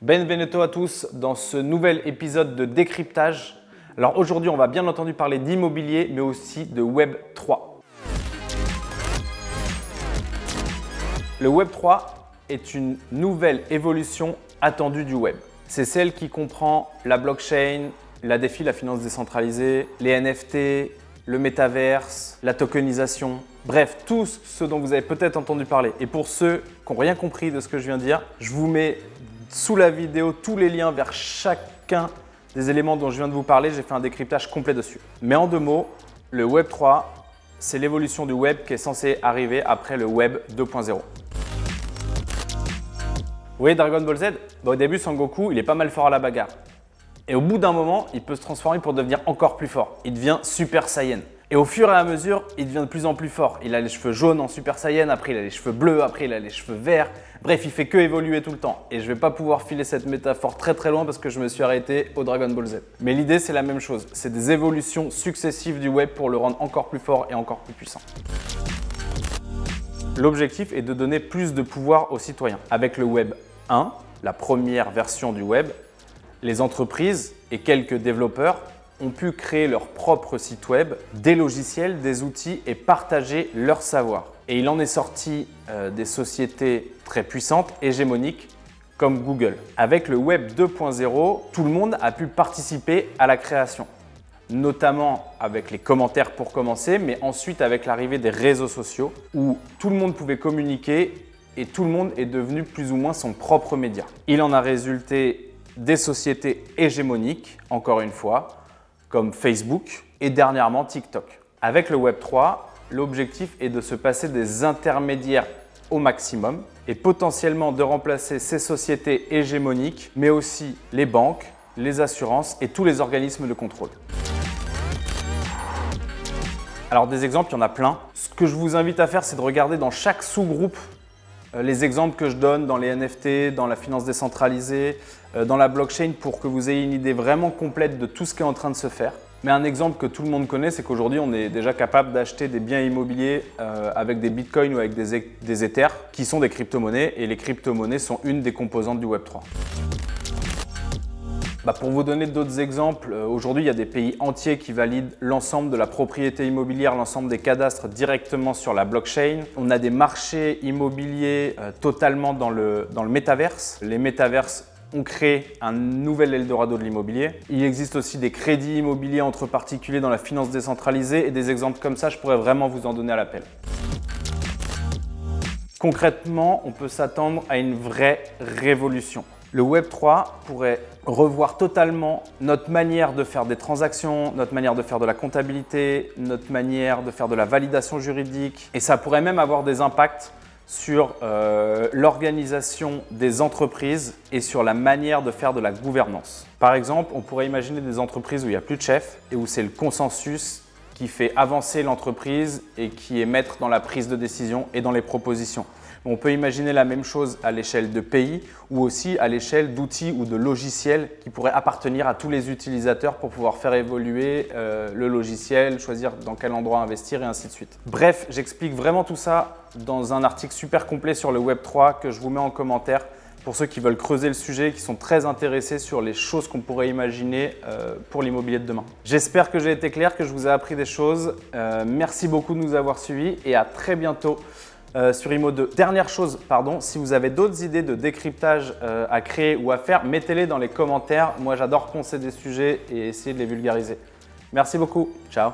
Benvenuto à tous dans ce nouvel épisode de décryptage. Alors aujourd'hui, on va bien entendu parler d'immobilier, mais aussi de Web 3. Le Web 3 est une nouvelle évolution attendue du Web. C'est celle qui comprend la blockchain, la DeFi, la finance décentralisée, les NFT, le métaverse, la tokenisation, bref, tout ce dont vous avez peut-être entendu parler. Et pour ceux qui n'ont rien compris de ce que je viens de dire, je vous mets sous la vidéo tous les liens vers chacun des éléments dont je viens de vous parler. J'ai fait un décryptage complet dessus. Mais en deux mots, le Web 3, c'est l'évolution du Web qui est censée arriver après le Web 2.0. Vous voyez Dragon Ball Z? Au début, Son Goku, il est pas mal fort à la bagarre. Et au bout d'un moment, il peut se transformer pour devenir encore plus fort. Il devient Super Saiyan. Et au fur et à mesure, il devient de plus en plus fort. Il a les cheveux jaunes en Super Saiyan, après il a les cheveux bleus, après il a les cheveux verts. Bref, il fait que évoluer tout le temps. Et je ne vais pas pouvoir filer cette métaphore très loin parce que je me suis arrêté au Dragon Ball Z. Mais l'idée, c'est la même chose. C'est des évolutions successives du web pour le rendre encore plus fort et encore plus puissant. L'objectif est de donner plus de pouvoir aux citoyens. Avec le Web 1, la première version du web, les entreprises et quelques développeurs ont pu créer leur propre site web, des logiciels, des outils et partager leur savoir. Et il en est sorti des sociétés très puissantes, hégémoniques, comme Google. Avec le Web 2.0, tout le monde a pu participer à la création, notamment avec les commentaires pour commencer, mais ensuite avec l'arrivée des réseaux sociaux, où tout le monde pouvait communiquer et tout le monde est devenu plus ou moins son propre média. Il en a résulté des sociétés hégémoniques, encore une fois, comme Facebook et dernièrement TikTok. Avec le Web 3, l'objectif est de se passer des intermédiaires au maximum et potentiellement de remplacer ces sociétés hégémoniques, mais aussi les banques, les assurances et tous les organismes de contrôle. Alors des exemples, il y en a plein. Ce que je vous invite à faire, c'est de regarder dans chaque sous-groupe les exemples que je donne dans les NFT, dans la finance décentralisée, dans la blockchain pour que vous ayez une idée vraiment complète de tout ce qui est en train de se faire. Mais un exemple que tout le monde connaît, c'est qu'aujourd'hui, on est déjà capable d'acheter des biens immobiliers avec des bitcoins ou avec des ethers qui sont des crypto-monnaies et les crypto-monnaies sont une des composantes du Web 3. Pour vous donner d'autres exemples, aujourd'hui, il y a des pays entiers qui valident l'ensemble de la propriété immobilière, l'ensemble des cadastres directement sur la blockchain. On a des marchés immobiliers totalement dans le métaverse. Les métaverses ont créé un nouvel Eldorado de l'immobilier. Il existe aussi des crédits immobiliers entre particuliers dans la finance décentralisée et des exemples comme ça, je pourrais vraiment vous en donner à l'appel. Concrètement, on peut s'attendre à une vraie révolution. Le Web 3 pourrait revoir totalement notre manière de faire des transactions, notre manière de faire de la comptabilité, notre manière de faire de la validation juridique. Et ça pourrait même avoir des impacts sur l'organisation des entreprises et sur la manière de faire de la gouvernance. Par exemple, on pourrait imaginer des entreprises où il n'y a plus de chef et où c'est le consensus qui fait avancer l'entreprise et qui est maître dans la prise de décision et dans les propositions. On peut imaginer la même chose à l'échelle de pays ou aussi à l'échelle d'outils ou de logiciels qui pourraient appartenir à tous les utilisateurs pour pouvoir faire évoluer le logiciel, choisir dans quel endroit investir et ainsi de suite. Bref, j'explique vraiment tout ça dans un article super complet sur le Web 3 que je vous mets en commentaire pour ceux qui veulent creuser le sujet, qui sont très intéressés sur les choses qu'on pourrait imaginer pour l'immobilier de demain. J'espère que j'ai été clair, que je vous ai appris des choses. Merci beaucoup de nous avoir suivis et à très bientôt sur Imo2. Dernière chose, si vous avez d'autres idées de décryptage à créer ou à faire, mettez-les dans les commentaires. Moi, j'adore poncer des sujets et essayer de les vulgariser. Merci beaucoup. Ciao.